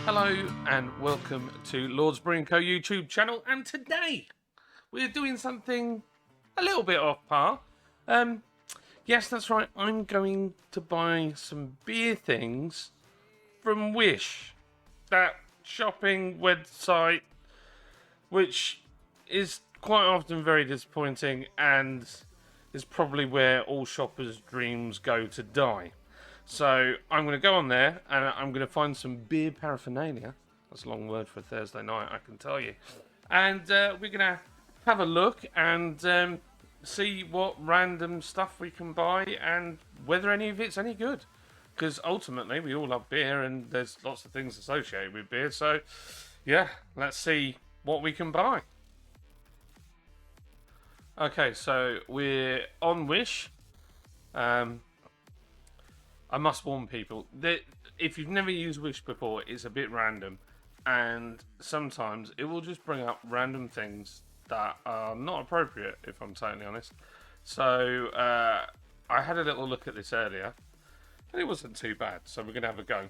Hello and welcome to Lords Brewing Co. YouTube channel. And today we're doing something a little bit off par. Yes, that's right. I'm going to buy some beer things from Wish, that shopping website, which is quite often very disappointing and is probably where all shoppers' dreams go to die. So I'm going to go on there and I'm going to find some beer paraphernalia. That's a long word for a Thursday night, I can tell you. And we're going to have a look and see what random stuff we can buy and whether any of it's any good. Because ultimately, we all love beer and there's lots of things associated with beer. So, yeah, let's see what we can buy. Okay, so we're on Wish. I must warn people that if you've never used Wish before, it's a bit random, and sometimes it will just bring up random things that are not appropriate, if I'm totally honest. So I had a little look at this earlier, and it wasn't too bad. So we're gonna have a go.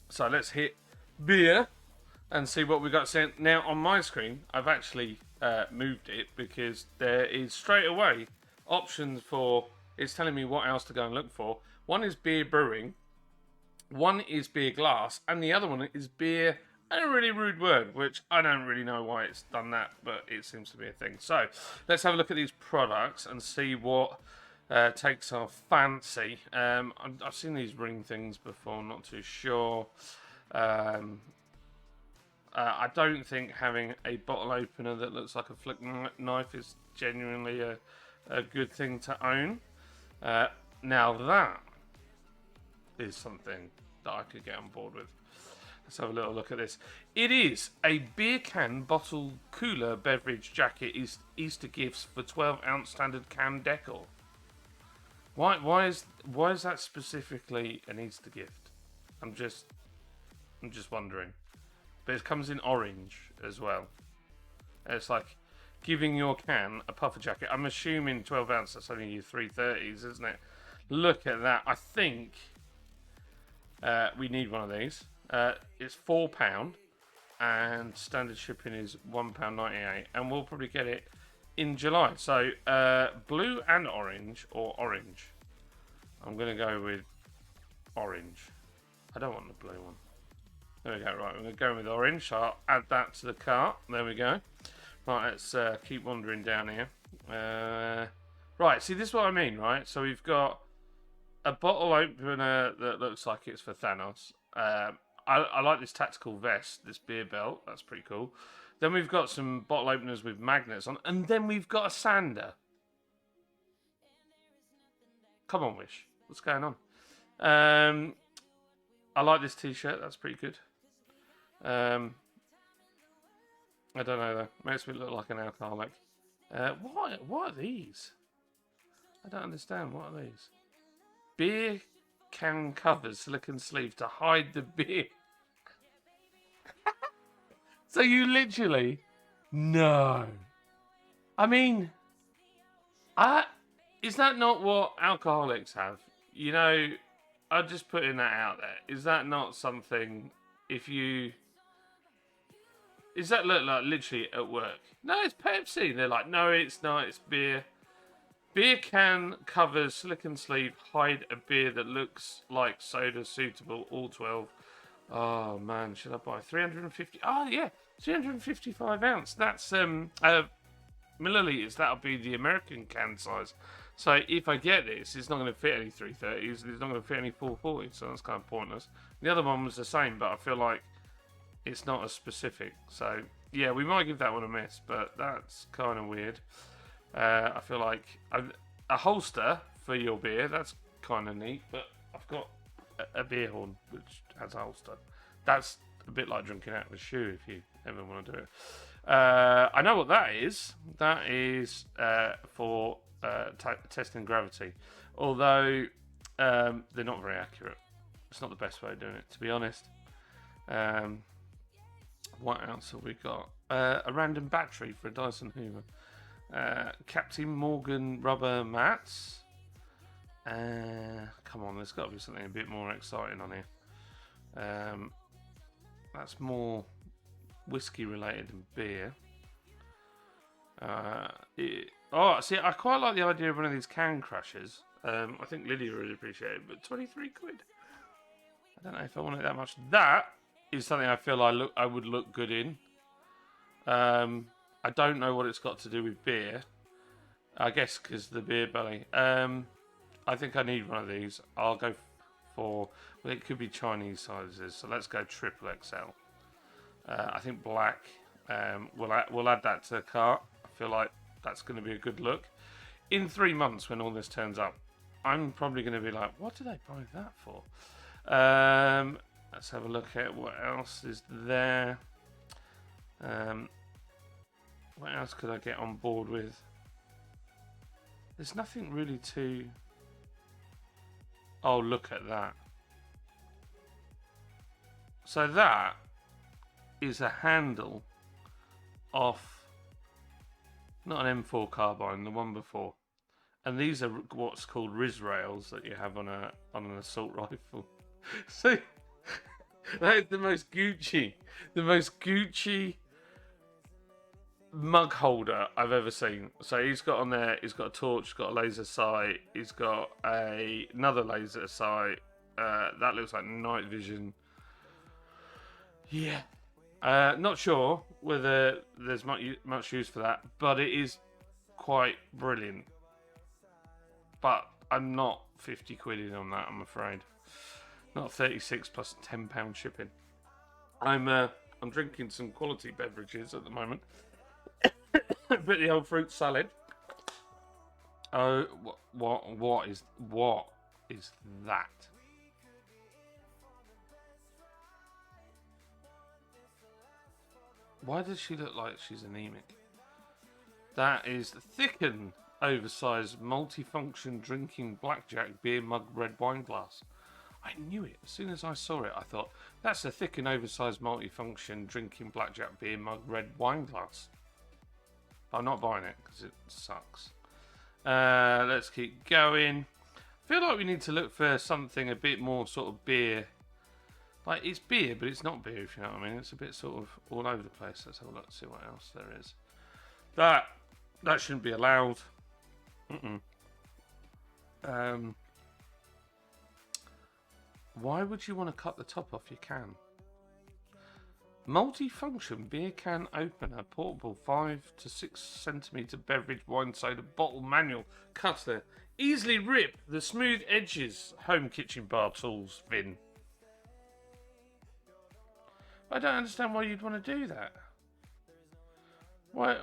So let's hit beer and see what we got sent. Now on my screen, I've actually moved it because there is straight away options for. It's telling me what else to go and look for. One is beer brewing, one is beer glass, and the other one is beer, and a really rude word, which I don't really know why it's done that, but it seems to be a thing. So let's have a look at these products and see what takes our fancy. I've seen these ring things before, not too sure. I don't think having a bottle opener that looks like a flick knife is genuinely a good thing to own. Now that is something that I could get on board with. Let's have a little look at this. It is a beer can bottle cooler beverage jacket Easter gifts for 12-ounce standard can decor. Why is that specifically an Easter gift? I'm just wondering. But it comes in orange as well. It's like giving your can a puffer jacket. I'm assuming 12 ounce, that's only your 330s, isn't it? Look at that. I think we need one of these. It's £4 and standard shipping is £1.98, and we'll probably get it in July. So blue and orange, or orange. I'm going to go with orange. I don't want the blue one. There we go. Right, I'm going to go with orange. So I'll add that to the cart. There we go. Right, let's keep wandering down here. Right, see, this is what I mean, right? So we've got a bottle opener that looks like it's for Thanos. I like this tactical vest, this beer belt. That's pretty cool. Then we've got some bottle openers with magnets on. And then we've got a sander. Come on, Wish. What's going on? I like this t-shirt. That's pretty good. I don't know though. Makes me look like an alcoholic. What are these? I don't understand. What are these? Beer can covers, silicone sleeve to hide the beer. So you literally no. I mean, is that not what alcoholics have? You know, I'm just putting that out there. Is that not something? If you Is that look like literally at work? No, it's Pepsi. They're like, no, it's not. It's beer. Beer can covers, silicone sleeve, hide a beer that looks like soda suitable, all 12. Oh man, should I buy 350? Oh yeah, 355 ounce. That's milliliters. That'll be the American can size. So if I get this, it's not going to fit any 330s. It's not going to fit any 440s. So that's kind of pointless. The other one was the same, but I feel like it's not as specific. So yeah, we might give that one a miss, but that's kind of weird. I feel like a holster for your beer, that's kind of neat, but I've got a beer horn which has a holster. That's a bit like drinking out of a shoe if you ever want to do it. I know what that is. That is for testing gravity, although they're not very accurate. It's not the best way of doing it, to be honest. What else have we got? A random battery for a Dyson Hoover. Captain Morgan rubber mats. Come on, there's got to be something a bit more exciting on here. That's more whiskey related than beer. See, I quite like the idea of one of these can crushers. I think Lydia would appreciate it, but 23 quid. I don't know if I want it that much. That is something I feel I would look good in. I don't know what it's got to do with beer. I guess because the beer belly. I think I need one of these. I'll go for. Well, it could be Chinese sizes, so let's go triple XL. I think black. We'll add that to the cart. I feel like that's going to be a good look. In 3 months, when all this turns up, I'm probably going to be like, what did I buy that for? Let's have a look at what else is there. What else could I get on board with? There's nothing really to... Oh, look at that. So that is a handle off, not an M4 carbine, the one before. And these are what's called Riz rails that you have on an assault rifle. So that is the most Gucci mug holder I've ever seen. So he's got on there, he's got a torch, he's got a laser sight, he's got another laser sight. That looks like night vision. Yeah. Not sure whether there's much use for that, but it is quite brilliant. But I'm not 50 quid in on that, I'm afraid. Not 36 plus £10 shipping. I'm drinking some quality beverages at the moment. Bit the old fruit salad. Oh, what is that? Why does she look like she's anemic? That is Thicken oversized multifunction drinking blackjack beer mug red wine glass. I knew it. As soon as I saw it, I thought, that's a Thicken oversized multifunction drinking blackjack beer mug red wine glass. I'm not buying it because it sucks. Let's keep going. I feel like we need to look for something a bit more sort of beer. Like, it's beer, but it's not beer, if you know what I mean. It's a bit sort of all over the place. Let's have a look, see what else there is. That shouldn't be allowed. Why would you want to cut the top off your can? Multi-function beer can opener, portable 5 to 6 centimeter beverage wine soda bottle manual cutter. Easily rip the smooth edges. Home kitchen bar tools bin. I don't understand why you'd want to do that. Why?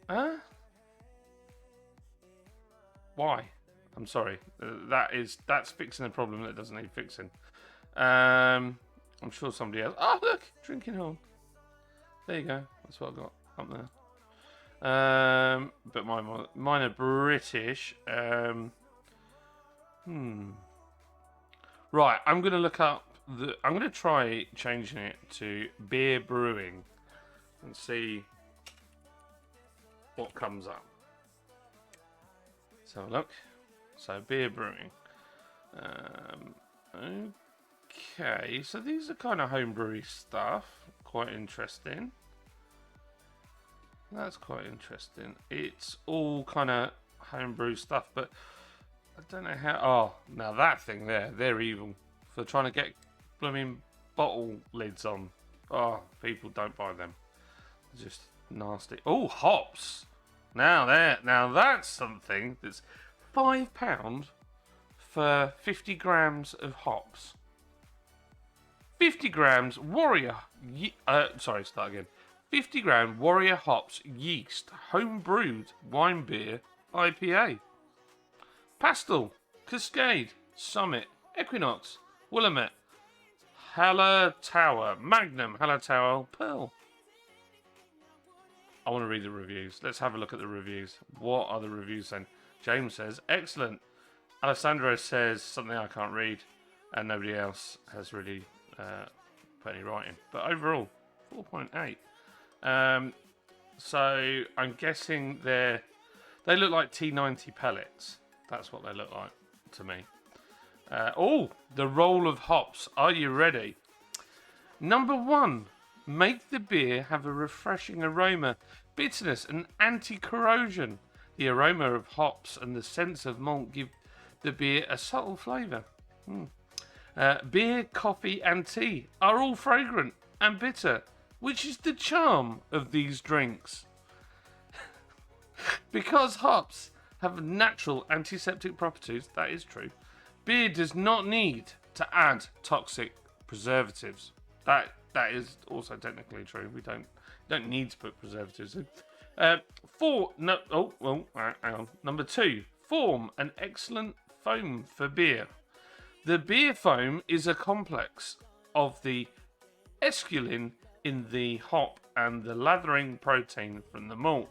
Huh? Why? I'm sorry. That's fixing a problem that doesn't need fixing. I'm sure somebody else. Oh, look, drinking horn. There you go. That's what I got up there. But mine are British. Right, I'm gonna look up I'm gonna try changing it to beer brewing and see what comes up. Let's have a look. So beer brewing. Okay, so these are kind of homebrewy stuff. Quite interesting. That's quite interesting. It's all kind of homebrew stuff, but I don't know how. Oh, now that thing there, they're evil for trying to get blooming bottle lids on. Oh, people don't buy them. They're just nasty. Oh, hops. Now that's something that's £5 for 50 grams of hops. 50 grams Warrior. Sorry, start again. 50 gram Warrior hops yeast home brewed wine beer IPA. Pastel, Cascade, Summit, Equinox, Willamette, Hallertauer, Magnum, Hallertauer, Pearl. I want to read the reviews. Let's have a look at the reviews. What are the reviews saying? James says, excellent. Alessandro says something I can't read. And nobody else has really put any writing. But overall, 4.8. So I'm guessing they look like T90 pellets. That's what they look like to me. Oh, the roll of hops. Are you ready? Number 1. Make the beer have a refreshing aroma, bitterness, and anti-corrosion. The aroma of hops and the sense of malt give the beer a subtle flavour. Beer, coffee, and tea are all fragrant and bitter, which is the charm of these drinks. Because hops have natural antiseptic properties, that is true, beer does not need to add toxic preservatives. That is also technically true. We don't need to put preservatives in. Hang on. Number 2, form an excellent foam for beer. The beer foam is a complex of the esculin in the hop and the lathering protein from the malt.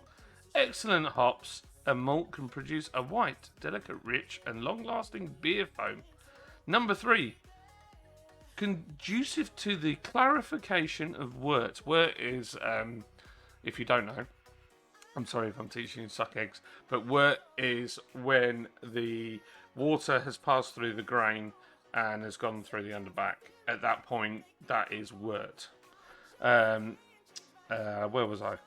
Excellent hops and malt can produce a white, delicate, rich, and long-lasting beer foam. Number 3, conducive to the clarification of wort. Wort is, if you don't know, I'm sorry if I'm teaching you to suck eggs, but wort is when the water has passed through the grain and has gone through the underback. At that point, that is wort. Where was I?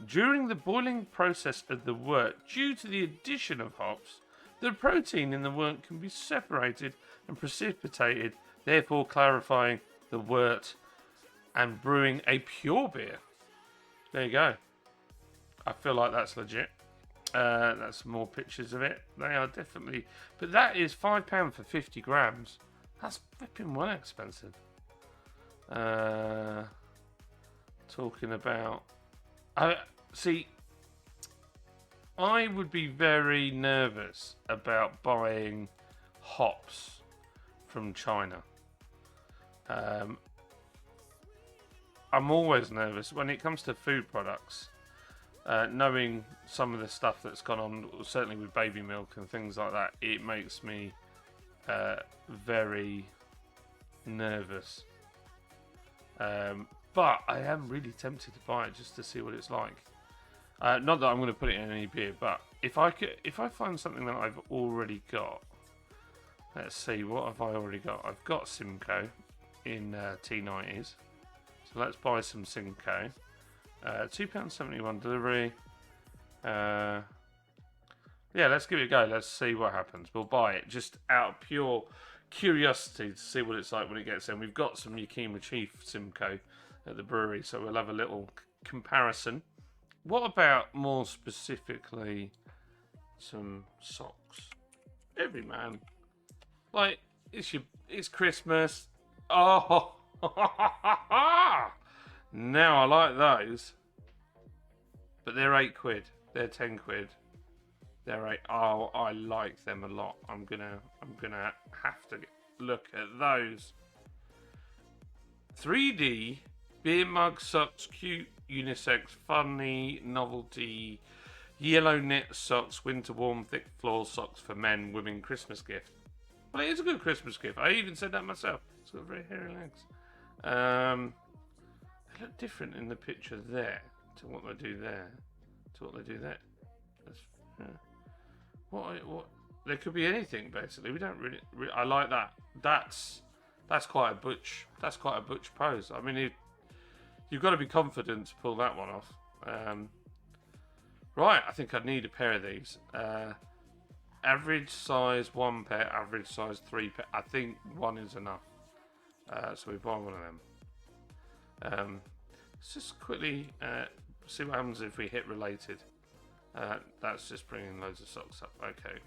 During the boiling process of the wort, due to the addition of hops, the protein in the wort can be separated and precipitated, therefore clarifying the wort and brewing a pure beer. There you go. I feel like that's legit. That's more pictures of it. They are definitely... But that is £5 for 50 grams. That's flipping well expensive. Talking about... See, I would be very nervous about buying hops from China. I'm always nervous when it comes to food products. Knowing some of the stuff that's gone on, certainly with baby milk and things like that, it makes me very nervous. But I am really tempted to buy it just to see what it's like. Not that I'm going to put it in any beer, but if I find something that I've already got, let's see, what have I already got? I've got Simcoe in T90s, so let's buy some Simcoe. £2.71 delivery. Yeah, let's give it a go. Let's see what happens. We'll buy it just out of pure curiosity to see what it's like when it gets in. We've got some Yakima Chief Simcoe at the brewery, so we'll have a little comparison. What about more specifically some socks? Every man, like it's Christmas. Oh, now I like those, but they're £8. They're £10. They're 8. Oh, I like them a lot. I'm gonna have to look at those. 3D beer mug socks, cute, unisex, funny, novelty, yellow knit socks, winter warm, thick floor socks for men, women, Christmas gift. Well, it is a good Christmas gift. I even said that myself. It's got very hairy legs. They look different in the picture there to what they do there. What? There could be anything basically. We don't really. I like that. That's quite a butch. That's quite a butch pose. I mean, you've got to be confident to pull that one off. Right, I think I'd need a pair of these. Average size 1 pair, average size 3 pair. I think one is enough. So we buy one of them. Let's just quickly see what happens if we hit related. That's just bringing loads of socks up. Okay.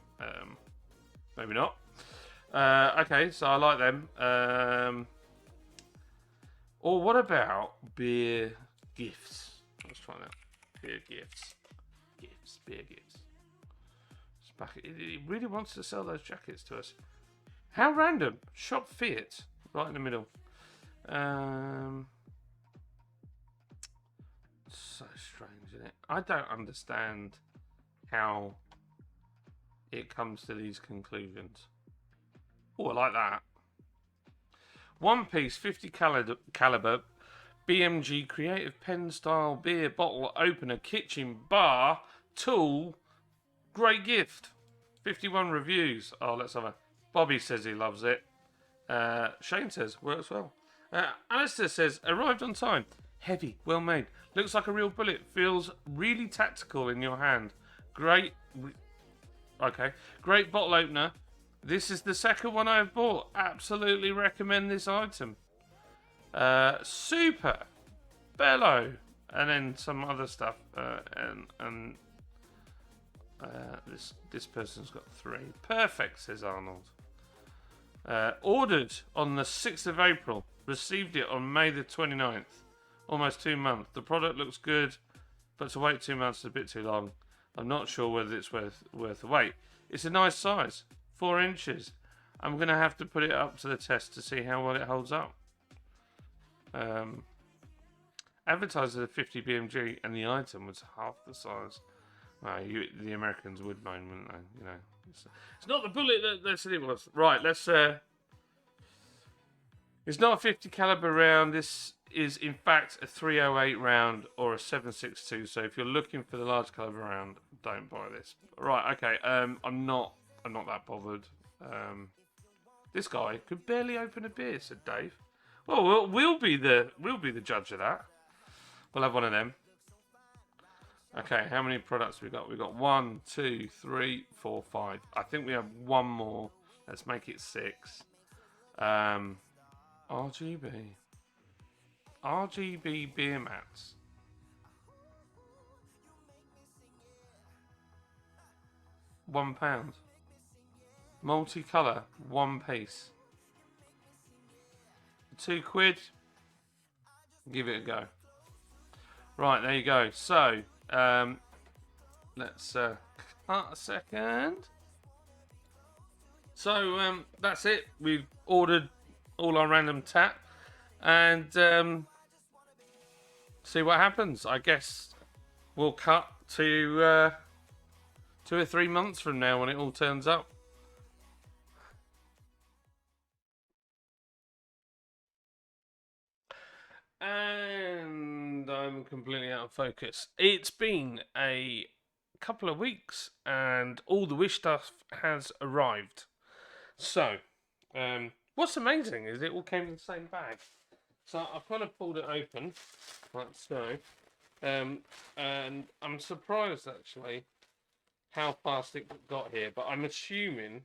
Maybe not. Okay, so I like them. Or what about beer gifts? Let's try that. Beer gifts. Beer gifts. It really wants to sell those jackets to us. How random. Shop Fiat. Right in the middle. So strange, isn't it? I don't understand how it comes to these conclusions. Oh, I like that. One piece, 50 caliber, BMG creative pen style beer bottle opener, kitchen bar, tool. Great gift. 51 reviews. Oh, let's have a... Bobby says he loves it. Shane says, works well. Alistair says, arrived on time. Heavy, well made. Looks like a real bullet. Feels really tactical in your hand. Great. Okay. Great bottle opener. This is the second one I've bought. Absolutely recommend this item. Super. Bellow. And then some other stuff. And this person's got 3. Perfect, says Arnold. Ordered on the 6th of April. Received it on May the 29th. Almost 2 months. The product looks good, but to wait 2 months is a bit too long. I'm not sure whether it's worth the wait. It's a nice size. 4 inches. I'm going to have to put it up to the test to see how well it holds up. Advertised as a 50 BMG and the item was half the size. The Americans would mind, wouldn't they? You know, it's not the bullet that they said it was. Right, let's. It's not a 50 caliber round. This is in fact a 308 round or a 7.62. So if you're looking for the large caliber round, don't buy this. Right, okay. I'm not that bothered. This guy could barely open a beer, said Dave. Well, we'll be the judge of that. We'll have one of them. Okay, how many products we got? We got 1, 2, 3, 4, 5. I think we have one more. Let's make it 6. RGB beer mats. £1. Multicolour, 1 piece. £2. Give it a go. Right, there you go. So, let's cut a second. So, that's it. We've ordered all our random tap and see what happens. I guess we'll cut to 2 or 3 months from now when it all turns up. And I'm completely out of focus. It's been a couple of weeks and all the Wish stuff has arrived. So, what's amazing is it all came in the same bag. So I've kind of pulled it open, like so. And I'm surprised actually how fast it got here, but I'm assuming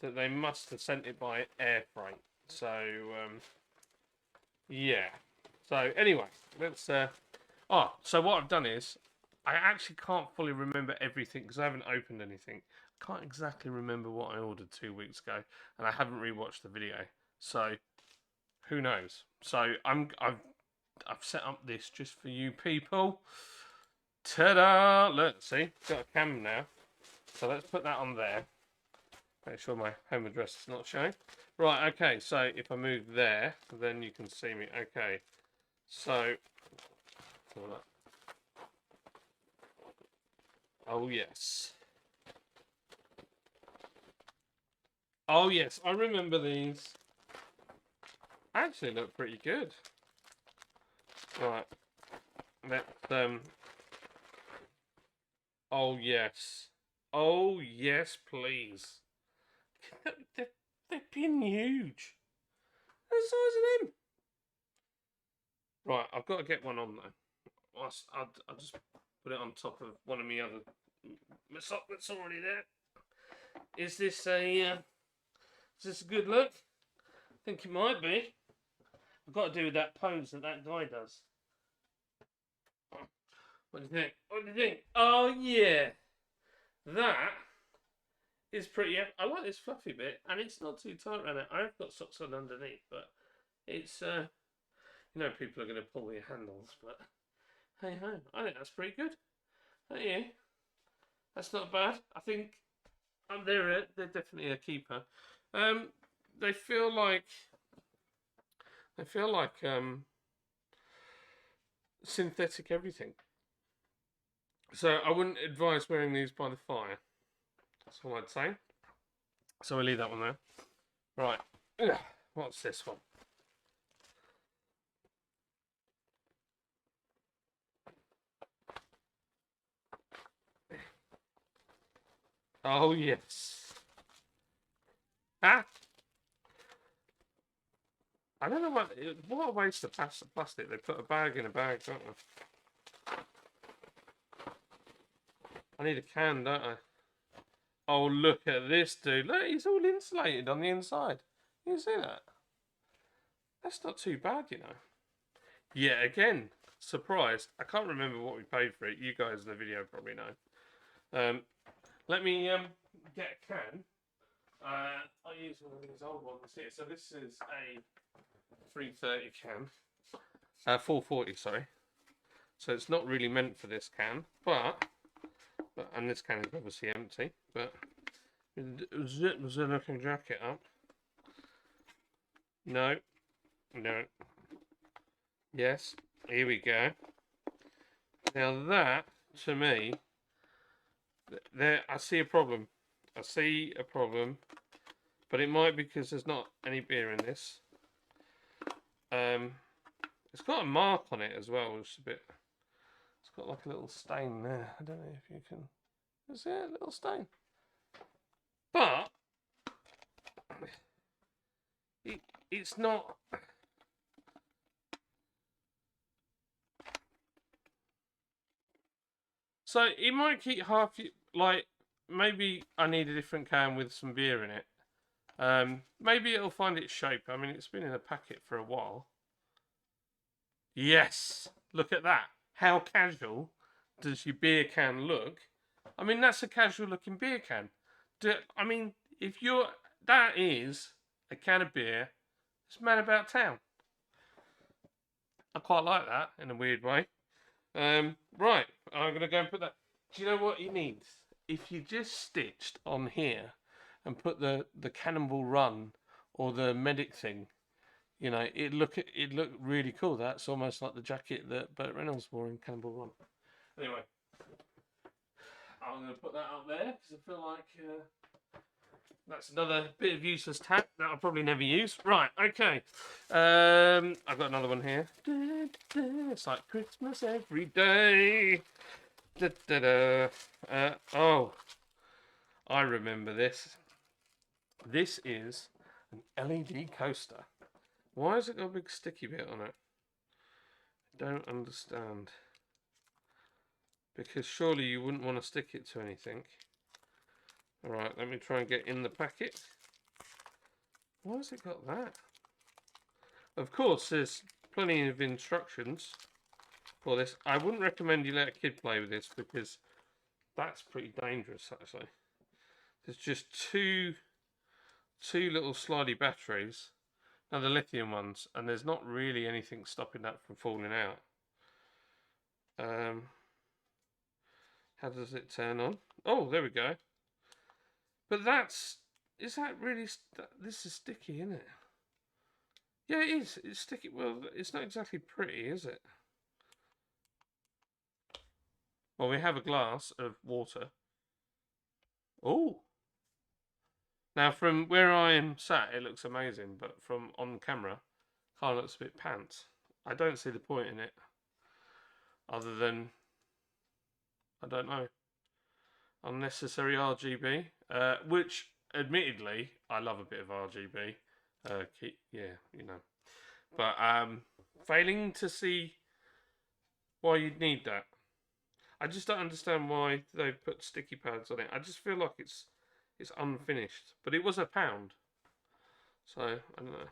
that they must have sent it by air freight. So, yeah. So anyway, let's. So what I've done is, I actually can't fully remember everything because I haven't opened anything. Can't exactly remember what I ordered 2 weeks ago, and I haven't rewatched the video. So who knows? So I've set up this just for you people. Ta-da! Look, see, got a camera now. So let's put that on there. Make sure my home address is not showing. Right, okay, so if I move there, then you can see me. Okay, so, oh yes. Oh yes, I remember these. Actually look pretty good. Right, let's, oh yes. Oh yes, please. They've been huge. The size of them. Right, I've got to get one on though. I'll just put it on top of one of my other sock that's already there. Is this a good look? I think it might be. I've got to do that pose that guy does. What do you think? What do you think? Oh yeah, that is pretty. I like this fluffy bit, and it's not too tight around it. I've got socks on underneath, but it's you know, people are going to pull your handles, but hey ho, I think that's pretty good. Don't you? That's not bad. I think they're definitely a keeper. They feel like synthetic everything. So I wouldn't advise wearing these by the fire. That's all I'd say. So we'll leave that one there. Right. What's this one? Oh yes. Ah. I don't know what a waste of plastic. They put a bag in a bag, don't they? I need a can, don't I? Oh, look at this, dude. Look, he's all insulated on the inside. You see that? That's not too bad, you know. Yeah, again, surprised. I can't remember what we paid for it. You guys in the video probably know. Let me get a can. I'll use one of these old ones here. So this is a 330 can. 440, sorry. So it's not really meant for this can, but and this can is obviously empty, but zip the looking jacket up. No. Yes, here we go. Now that, to me, there I see a problem. I see a problem, but it might be because there's not any beer in this. It's got a mark on it as well, which is a bit. It's got like a little stain there. I don't know if you can. Is it a little stain? But it's not. So it might keep half. Like maybe I need a different can with some beer in it. Maybe it'll find its shape. I mean, it's been in a packet for a while. Yes, look at that. How casual does your beer can look? I mean, that's a casual looking beer can. I mean, if you're that is a can of beer, it's man about town. I quite like that in a weird way. Right, I'm gonna go and put that. Do you know what he needs? If you just stitched on here and put the Cannonball Run or the medic thing, you know, it look really cool. That's almost like the jacket that Burt Reynolds wore in Cannonball Run. Anyway, I'm going to put that up there because I feel like that's another bit of useless tack that I'll probably never use. Right, okay. I've got another one here. It's like Christmas every day. Oh, I remember this. This is an LED coaster. Why has it got a big sticky bit on it? I don't understand. Because surely you wouldn't want to stick it to anything. Alright, let me try and get in the packet. Why has it got that? Of course, there's plenty of instructions for this. I wouldn't recommend you let a kid play with this because that's pretty dangerous, actually. There's just two little slidey batteries. Now the lithium ones, and there's not really anything stopping that from falling out. How does it turn on? Oh, there we go. But is that really, this is sticky, isn't it? Yeah, it is. It's sticky. Well, it's not exactly pretty, is it? Well, we have a glass of water. Oh. Now, from where I am sat, it looks amazing, but from on camera, kind of looks a bit pants. I don't see the point in it, other than, I don't know, unnecessary RGB, which, admittedly, I love a bit of RGB. Yeah, you know. But failing to see why you'd need that. I just don't understand why they've put sticky pads on it. I just feel like it's unfinished. But it was £1. So, I don't know.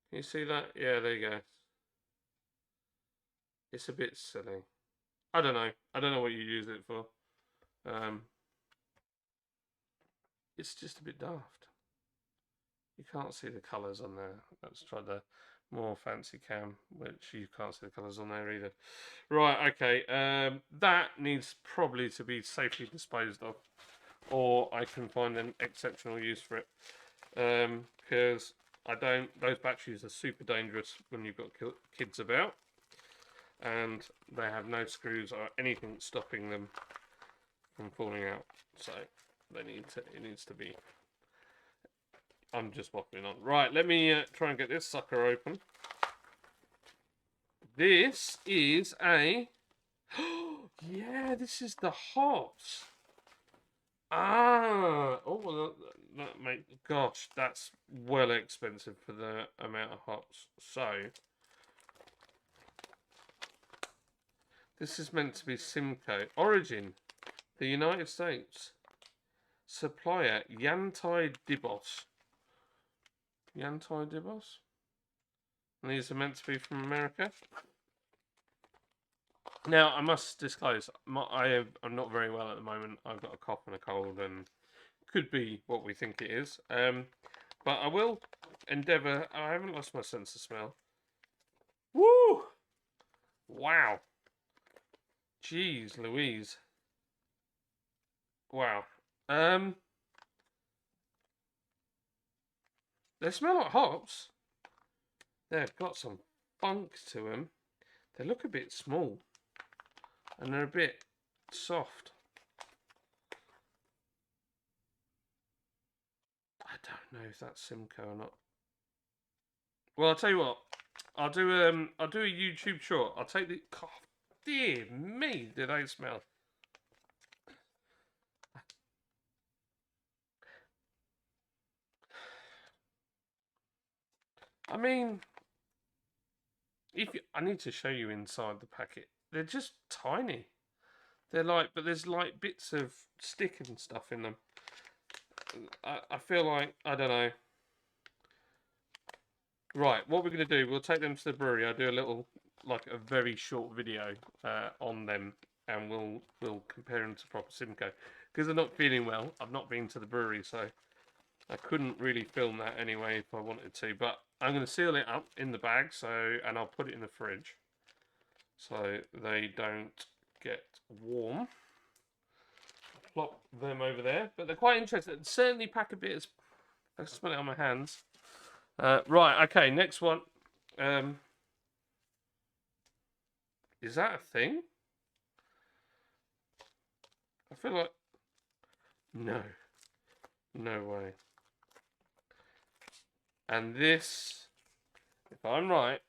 Can you see that? Yeah, there you go. It's a bit silly. I don't know. I don't know what you use it for. It's just a bit daft. You can't see the colours on there. Let's try the more fancy cam, which you can't see the colours on there either. Right, okay. That needs probably to be safely disposed of, or I can find an exceptional use for it. Because those batteries are super dangerous when you've got kids about, and they have no screws or anything stopping them from falling out. So it needs to be. I'm just waffling on. Right, let me try and get this sucker open. This is a... Yeah, this is the hops. Ah! Oh, well, that make. Gosh, that's well expensive for the amount of hops. So this is meant to be Simcoe. Origin, the United States. Supplier, Yantai Dibos. Yantai Dibos? And these are meant to be from America. Now, I must disclose, I'm not very well at the moment. I've got a cough and a cold, and could be what we think it is. But I will endeavour. I haven't lost my sense of smell. Woo! Wow. Jeez Louise. Wow. They smell like hops. They've got some funk to them. They look a bit small. And they're a bit soft. I don't know if that's Simcoe or not. Well, I'll tell you what. I'll do a YouTube short. I'll take the. God, dear me, do they smell? I mean, I need to show you inside the packet. They're just tiny. They're like, but there's like bits of stick and stuff in them. I feel like, I don't know. Right, what we're going to do, we'll take them to the brewery. I'll do a little, like a very short video on them, and we'll compare them to proper Simcoe. Because they're not feeling well. I've not been to the brewery, so I couldn't really film that anyway if I wanted to. But I'm going to seal it up in the bag, and I'll put it in the fridge so they don't get warm. Plop them over there, but they're quite interesting. Certainly pack a bit. I can smell it on my hands. Right, okay, next one. Is that a thing? I feel like... No. No way. And this, if I'm right,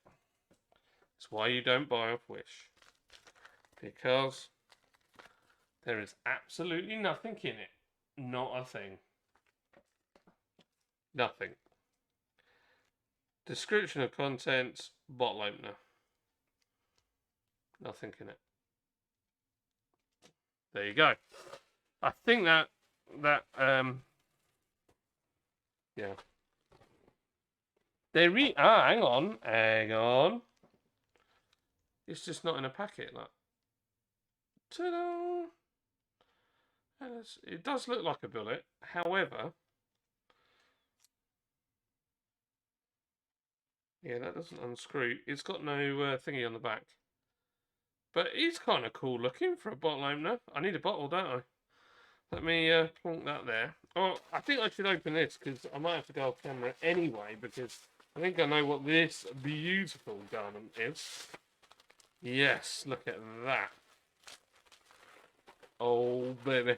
is why you don't buy off Wish. Because there is absolutely nothing in it. Not a thing. Nothing. Description of contents, bottle opener. Nothing in it. There you go. I think that yeah. Hang on. It's just not in a packet, like. Ta-da! It does look like a bullet. However, yeah, that doesn't unscrew. It's got no thingy on the back. But it's kind of cool looking for a bottle opener. I need a bottle, don't I? Let me plonk that there. Oh, I think I should open this because I might have to go off camera anyway because I think I know what this beautiful garment is. Yes, look at that. Oh, baby.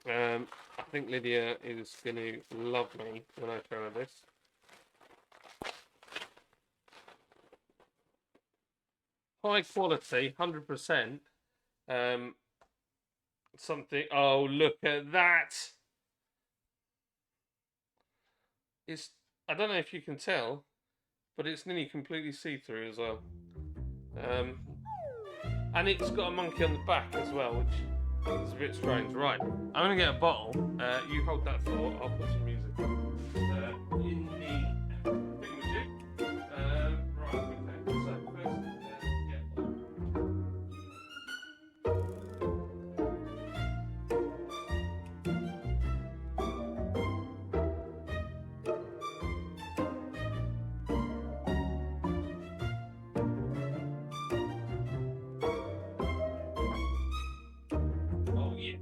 I think Lydia is going to love me when I show her this. High quality, 100%. Something. Oh, look at that! It's. I don't know if you can tell, but it's nearly completely see-through as well. And it's got a monkey on the back as well, which is a bit strange. Right, I'm gonna get a bottle. You hold that thought. I'll put some music on. In the thingamajig. Right. Okay. So first, yeah. Oh yeah.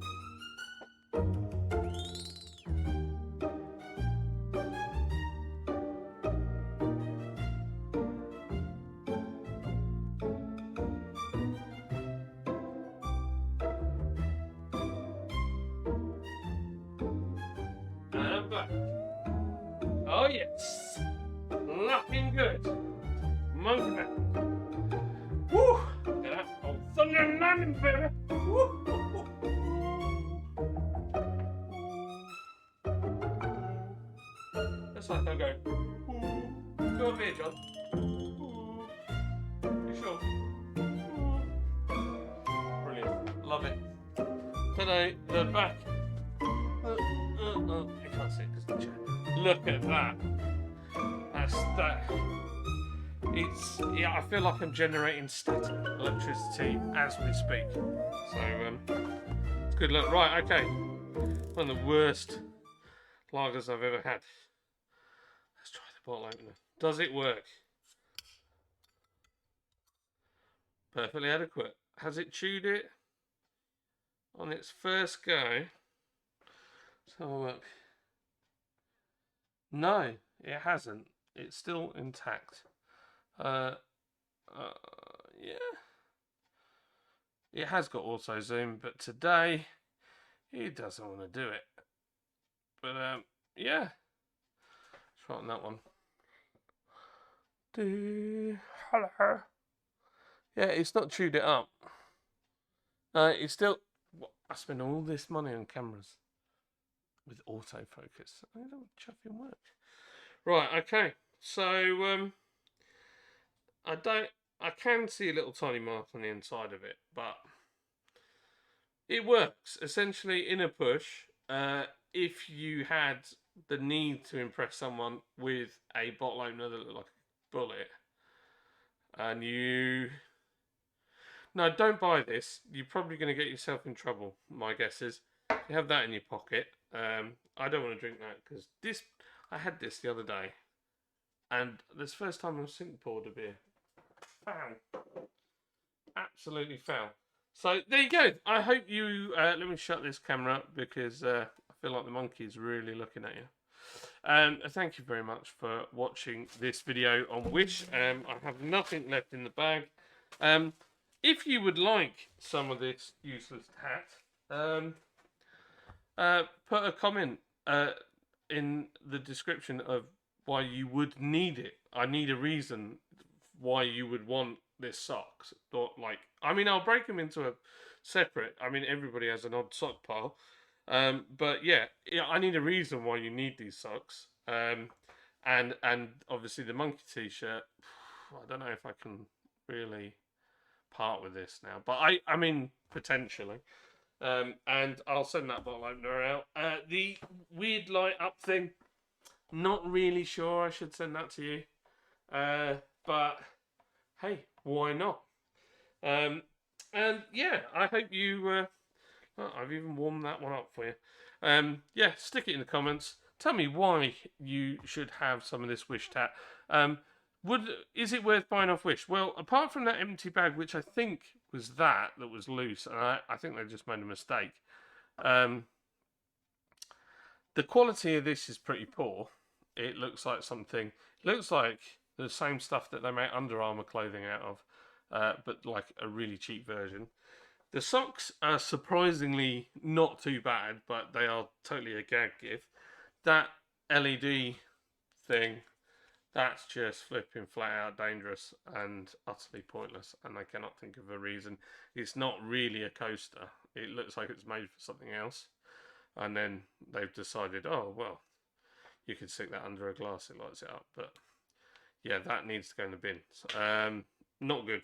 And I'm back. Oh yes. Looking good. Monkey man. Woo! Look at that. Oh, thunder and lightning, baby. Woo! looks like I'll go. Ooh. Go over here, John. Ooh. You sure? Ooh. Brilliant. Love it. Today, the back. You can't see it because of the chair. Look at that. That's that. It's, yeah, I feel like I'm generating static electricity as we speak. So, it's good luck. Right, okay. One of the worst lagers I've ever had. Let's try the bottle opener. Does it work? Perfectly adequate. Has it chewed it on its first go? Let's have a look. No, it hasn't. It's still intact. Yeah. It has got auto zoom, but today it doesn't want to do it. But yeah. Try on that one. Hello. Yeah, it's not chewed it up. It's still. I spend all this money on cameras with autofocus. I don't chuffing work. Right. Okay. So I can see a little tiny mark on the inside of it, but it works. Essentially, in a push, if you had the need to impress someone with a bottle opener that looked like a bullet, and you... No, don't buy this. You're probably going to get yourself in trouble, my guess is. You have that in your pocket. I don't want to drink that, because this... I had this the other day, and this first time I've since poured a beer. Foul. Absolutely foul. So there you go. I hope you. Let me shut this camera up because I feel like the monkey's really looking at you. Thank you very much for watching this video on Wish. I have nothing left in the bag. If you would like some of this useless hat, put a comment in the description of why you would need it. I need a reason why you would want this socks. Or like, I mean, I'll break them into a separate. I mean, everybody has an odd sock pile, but yeah, I need a reason why you need these socks. And obviously the monkey t-shirt. I don't know if I can really part with this now, but I mean potentially. And I'll send that bottle opener out. The weird light up thing. Not really sure I should send that to you. But hey, why not? And yeah, I hope you. I've even warmed that one up for you. Yeah, stick it in the comments. Tell me why you should have some of this Wish tat. Is it worth buying off Wish? Well, apart from that empty bag, which I think was that was loose, and I think they just made a mistake. The quality of this is pretty poor. It looks like something. It looks like the same stuff that they make Under Armour clothing out of, but like a really cheap version. The socks are surprisingly not too bad, but they are totally a gag gift. That LED thing, that's just flipping flat out dangerous and utterly pointless, and I cannot think of a reason. It's not really a coaster. It looks like it's made for something else, and then they've decided, oh, well, you can stick that under a glass, it lights it up, but yeah, that needs to go in the bin. Not good.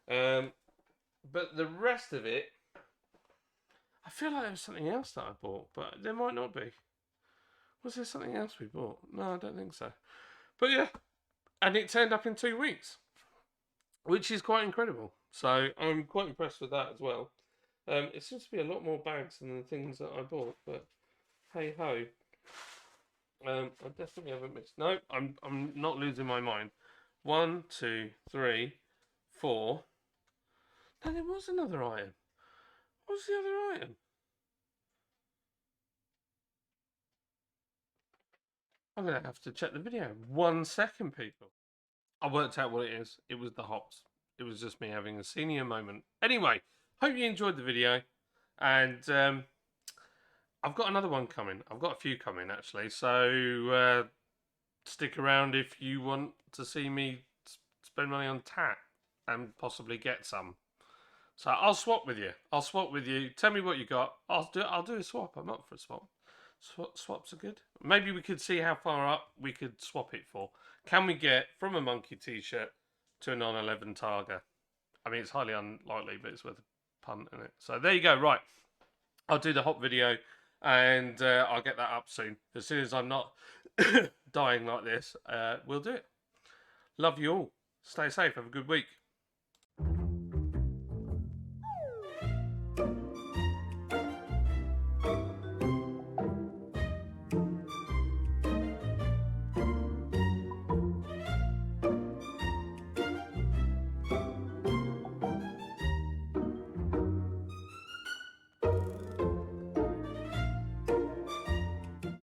But the rest of it, I feel like there was something else that I bought, but there might not be. Was there something else we bought? No, I don't think so. But yeah, and it turned up in 2 weeks, which is quite incredible. So I'm quite impressed with that as well. It seems to be a lot more bags than the things that I bought, but hey ho. I definitely haven't missed. No, I'm not losing my mind. 1, 2, 3, 4. No, there was another item. What was the other item? I'm going to have to check the video. 1 second, people. I worked out what it is. It was the hops. It was just me having a senior moment. Anyway, hope you enjoyed the video. And I've got another one coming. I've got a few coming, actually. So stick around if you want to see me spend money on tat and possibly get some. So I'll swap with you. Tell me what you got. I'll do a swap. I'm up for a swap. Swaps are good. Maybe we could see how far up we could swap it for. Can we get from a Monkey t-shirt to a 911 Targa? I mean, it's highly unlikely, but it's worth a punt, isn't it? So there you go. Right, I'll do the hop video, and I'll get that up soon. As soon as I'm not dying like this, we'll do it. Love you all. Stay safe. Have a good week.